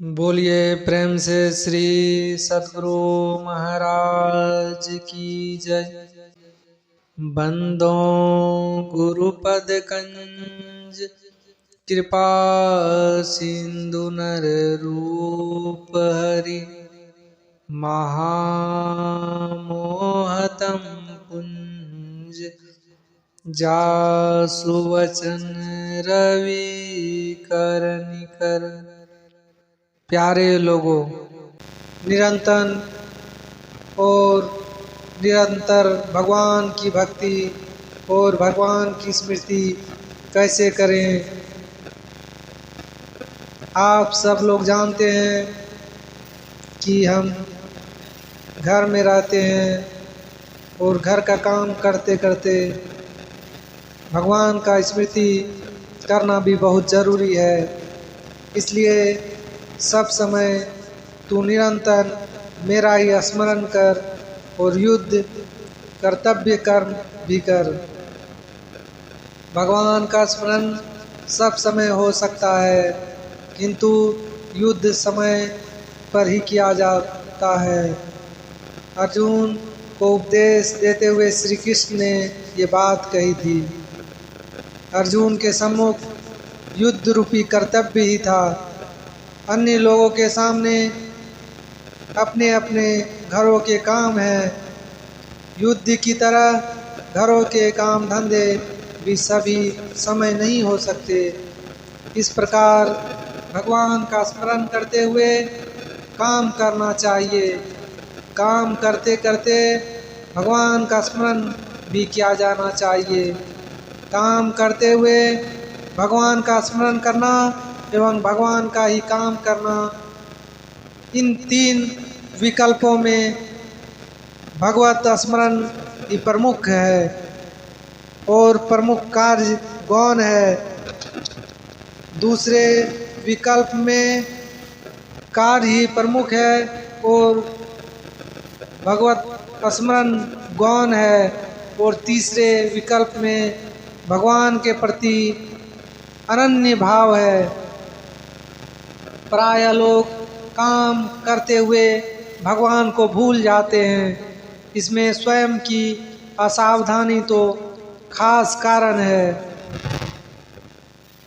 बोलिए प्रेम से श्री सद्गुरु महाराज की जय। बंदों गुरुपद कंज कृपा सिंधु नर रूप हरि महामोहतम पुंज जासु वचन रवि कर निकर। प्यारे लोगों, निरंतर भगवान की भक्ति और भगवान की स्मृति कैसे करें। आप सब लोग जानते हैं कि हम घर में रहते हैं और घर का काम करते करते भगवान का स्मृति करना भी बहुत ज़रूरी है। इसलिए सब समय तू निरंतर मेरा ही स्मरण कर और युद्ध कर्तव्य कर्म भी कर। भगवान का स्मरण सब समय हो सकता है, किंतु युद्ध समय पर ही किया जाता है। अर्जुन को उपदेश देते हुए श्री कृष्ण ने ये बात कही थी। अर्जुन के सम्मुख युद्ध रूपी कर्तव्य ही था। अन्य लोगों के सामने अपने अपने घरों के काम हैं। युद्ध की तरह घरों के काम धंधे भी सभी समय नहीं हो सकते। इस प्रकार भगवान का स्मरण करते हुए काम करना चाहिए। काम करते करते भगवान का स्मरण भी किया जाना चाहिए। काम करते हुए भगवान का स्मरण करना एवं भगवान का ही काम करना, इन तीन विकल्पों में भगवत स्मरण ही प्रमुख है। और प्रमुख कार्य गौण है। दूसरे विकल्प में कार्य ही प्रमुख है और भगवत स्मरण गौण है। और तीसरे विकल्प में भगवान के प्रति अनन्य भाव है। प्राय लोग काम करते हुए भगवान को भूल जाते हैं। इसमें स्वयं की असावधानी तो खास कारण है,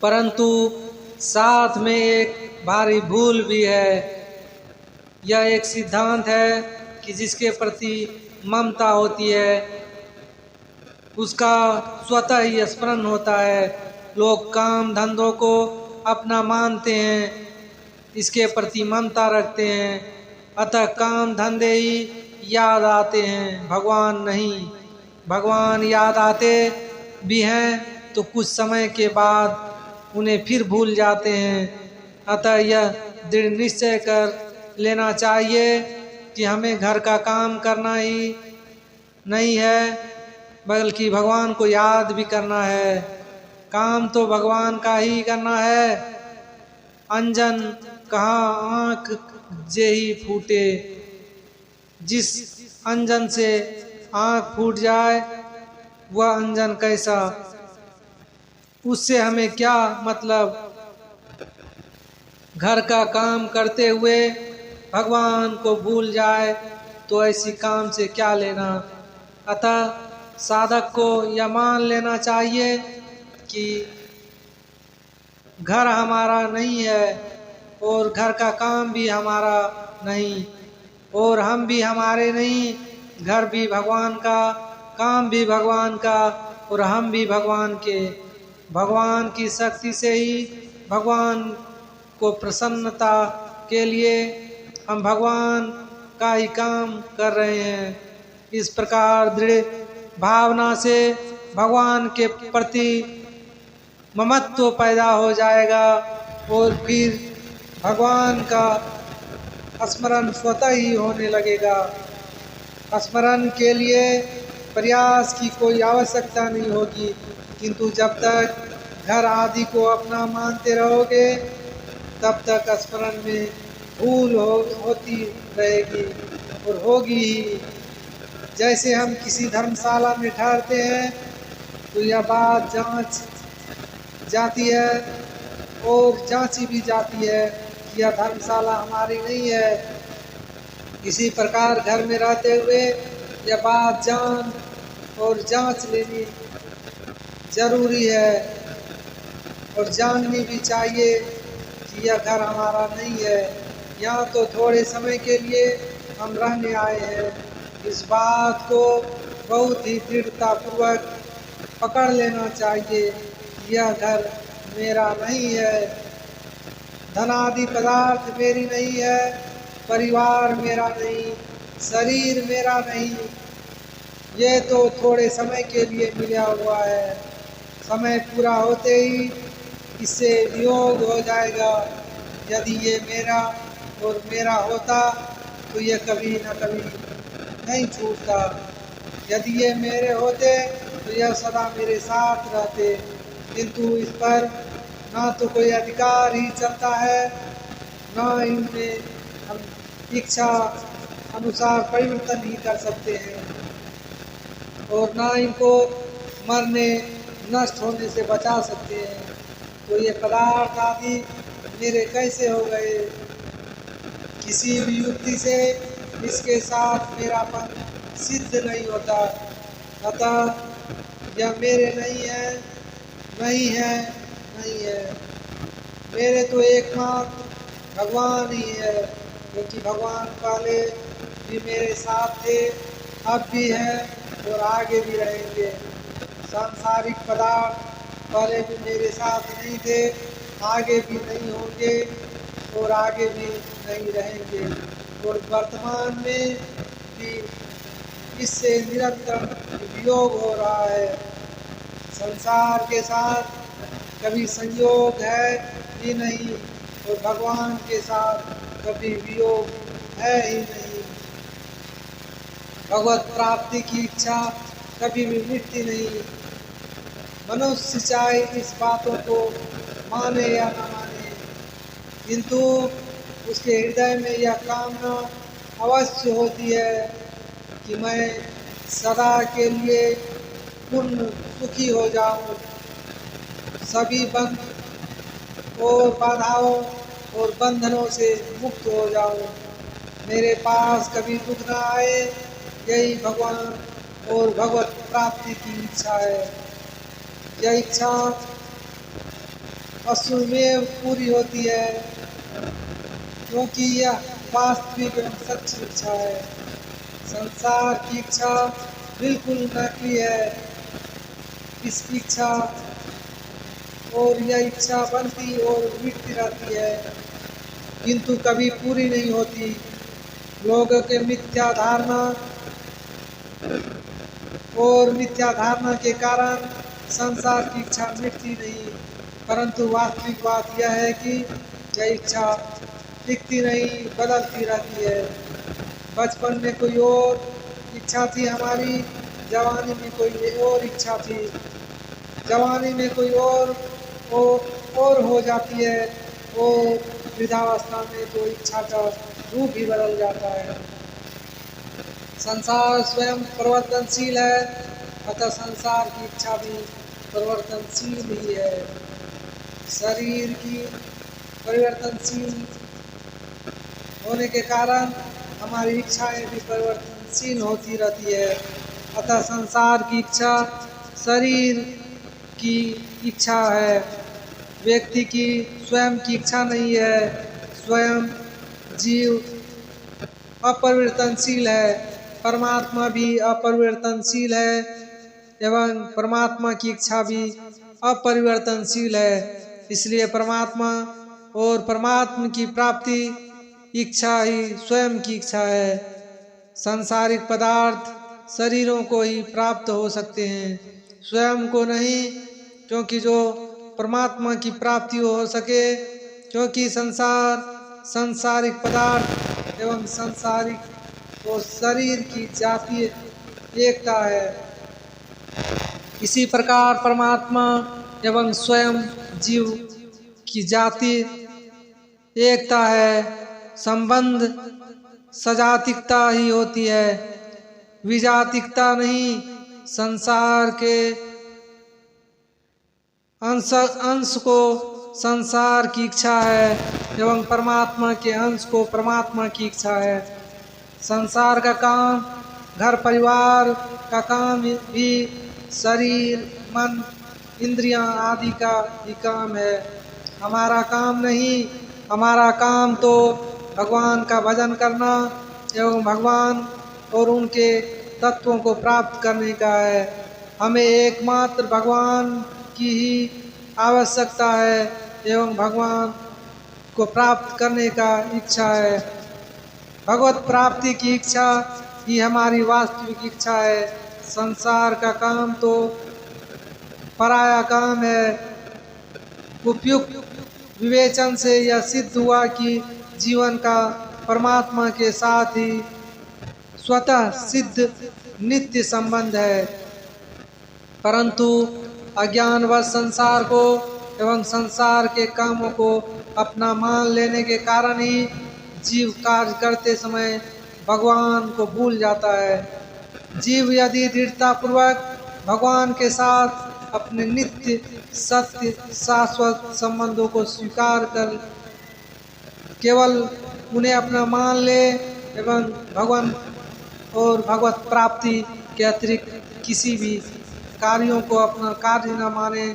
परंतु साथ में एक भारी भूल भी है। यह एक सिद्धांत है कि जिसके प्रति ममता होती है उसका स्वतः ही स्मरण होता है। लोग काम धंधों को अपना मानते हैं, इसके प्रति ममता रखते हैं, अतः काम धंधे ही याद आते हैं, भगवान नहीं। भगवान याद आते भी हैं तो कुछ समय के बाद उन्हें फिर भूल जाते हैं। अतः यह दृढ़ निश्चय कर लेना चाहिए कि हमें घर का काम करना ही नहीं है, बल्कि भगवान को याद भी करना है। काम तो भगवान का ही करना है। अंजन कहाँ आँख जेही फूटे। जिस अंजन से आँख फूट जाए वह अंजन कैसा, उससे हमें क्या मतलब। घर का काम करते हुए भगवान को भूल जाए तो ऐसी काम से क्या लेना। अतः साधक को यह मान लेना चाहिए कि घर हमारा नहीं है और घर का काम भी हमारा नहीं और हम भी हमारे नहीं। घर भी भगवान का, काम भी भगवान का और हम भी भगवान के। भगवान की शक्ति से ही भगवान को प्रसन्नता के लिए हम भगवान का ही काम कर रहे हैं। इस प्रकार दृढ़ भावना से भगवान के प्रति ममत्व पैदा हो जाएगा और फिर भगवान का स्मरण स्वतः ही होने लगेगा। स्मरण के लिए प्रयास की कोई आवश्यकता नहीं होगी, किंतु जब तक घर आदि को अपना मानते रहोगे तब तक स्मरण में भूल होती रहेगी और होगी ही। जैसे हम किसी धर्मशाला में ठहरते हैं तो यह बात जांच जाती है और जांची भी जाती है यह धर्मशाला हमारी नहीं है। इसी प्रकार घर में रहते हुए यह बात जान और जांच लेनी जरूरी है और जाननी भी चाहिए कि यह घर हमारा नहीं है। यहाँ तो थोड़े समय के लिए हम रहने आए हैं। इस बात को बहुत ही दृढ़तापूर्वक पकड़ लेना चाहिए। यह घर मेरा नहीं है, धनादि पदार्थ मेरी नहीं है, परिवार मेरा नहीं, शरीर मेरा नहीं। ये तो थोड़े समय के लिए मिला हुआ है। समय पूरा होते ही इससे वियोग हो जाएगा। यदि ये मेरा और मेरा होता तो ये कभी न कभी नहीं छूटता। यदि ये मेरे होते तो यह सदा मेरे साथ रहते, किंतु इस पर ना तो कोई अधिकार ही चलता है, ना इनमें हम इच्छा अनुसार परिवर्तन ही कर सकते हैं और ना इनको मरने नष्ट होने से बचा सकते हैं। तो ये पदार्थ आदि मेरे कैसे हो गए? किसी भी युक्ति से इसके साथ मेरापन सिद्ध नहीं होता। अतः यह मेरे नहीं है, नहीं है, नहीं है। मेरे तो एकमात्र भगवान ही है, क्योंकि भगवान पहले भी मेरे साथ थे, अब भी हैं और आगे भी रहेंगे। सांसारिक पदार्थ पहले भी मेरे साथ नहीं थे, आगे भी नहीं होंगे और आगे भी नहीं रहेंगे और वर्तमान में भी इससे निरंतर वियोग हो रहा है। संसार के साथ कभी संयोग है ही नहीं और भगवान के साथ कभी वियोग है ही नहीं। भगवत प्राप्ति की इच्छा कभी भी मिटती नहीं। मनुष्य चाहे इस बातों को माने या न माने, किंतु उसके हृदय में यह कामना अवश्य होती है कि मैं सदा के लिए पूर्ण सुखी हो जाऊं, सभी बंध और बाधाओं और बंधनों से मुक्त हो जाऊं, मेरे पास कभी दुख न आए। यही भगवान और भगवत प्राप्ति की इच्छा है। यह इच्छा अश्वमेव पूरी होती है, क्योंकि यह वास्तविक एवं सच्ची इच्छा है। संसार की इच्छा बिल्कुल नकली है। इसकी इच्छा और यह इच्छा बनती और मिटती रहती है, किंतु कभी पूरी नहीं होती। लोगों के मिथ्या धारणा और मिथ्या धारणा के कारण संसार की इच्छा मिटती नहीं, परंतु वास्तविक बात यह है कि यह इच्छा टिकती नहीं, बदलती रहती है। बचपन में कोई और इच्छा थी हमारी, जवानी में कोई और इच्छा थी, जवानी में कोई और हो जाती है और वृद्धावस्था में तो इच्छा का रूप ही बदल जाता है। संसार स्वयं परिवर्तनशील है, अतः संसार की इच्छा भी परिवर्तनशील ही है। शरीर की परिवर्तनशील होने के कारण हमारी इच्छाएं भी परिवर्तनशील होती रहती है। अतः संसार की इच्छा शरीर की इच्छा है, व्यक्ति की स्वयं की इच्छा नहीं है। स्वयं जीव अपरिवर्तनशील है, परमात्मा भी अपरिवर्तनशील है एवं परमात्मा की इच्छा भी अपरिवर्तनशील है। इसलिए परमात्मा और परमात्मा की प्राप्ति इच्छा ही स्वयं की इच्छा है। सांसारिक पदार्थ शरीरों को ही प्राप्त हो सकते हैं, स्वयं को नहीं, क्योंकि जो परमात्मा की प्राप्ति हो सके, क्योंकि सांसारिक पदार्थ एवं सांसारिक और शरीर की जातीय एकता है। इसी प्रकार परमात्मा एवं स्वयं जीव की जातीय एकता है। संबंध सजातिकता ही होती है, विजातिकता नहीं। संसार के अंश को संसार की इच्छा है एवं परमात्मा के अंश को परमात्मा की इच्छा है। संसार का काम, घर परिवार का काम भी शरीर, मन, इंद्रियां आदि का ही काम है, हमारा काम नहीं। हमारा काम तो भगवान का भजन करना एवं भगवान और उनके तत्वों को प्राप्त करने का है। हमें एकमात्र भगवान की ही आवश्यकता है एवं भगवान को प्राप्त करने का इच्छा है। भगवत प्राप्ति की इच्छा ही हमारी वास्तविक इच्छा है। संसार का काम तो पराया काम है। उपयुक्त विवेचन से यह सिद्ध हुआ कि जीवन का परमात्मा के साथ ही स्वतः सिद्ध नित्य संबंध है, परंतु अज्ञानवश संसार को एवं संसार के कामों को अपना मान लेने के कारण ही जीव कार्य करते समय भगवान को भूल जाता है। जीव यदि दृढ़ता पूर्वक भगवान के साथ अपने नित्य सत्य शाश्वत संबंधों को स्वीकार कर केवल उन्हें अपना मान ले एवं भगवान और भगवत प्राप्ति के अतिरिक्त किसी भी कार्यों को अपना कार्य न माने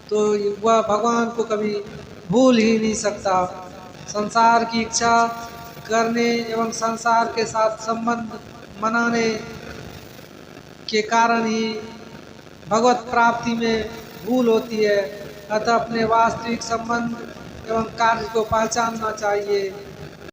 तो वह भगवान को कभी भूल ही नहीं सकता। संसार की इच्छा करने एवं संसार के साथ संबंध मनाने के कारण ही भगवत प्राप्ति में भूल होती है। अतः अपने वास्तविक संबंध एवं कार्य को पहचानना चाहिए।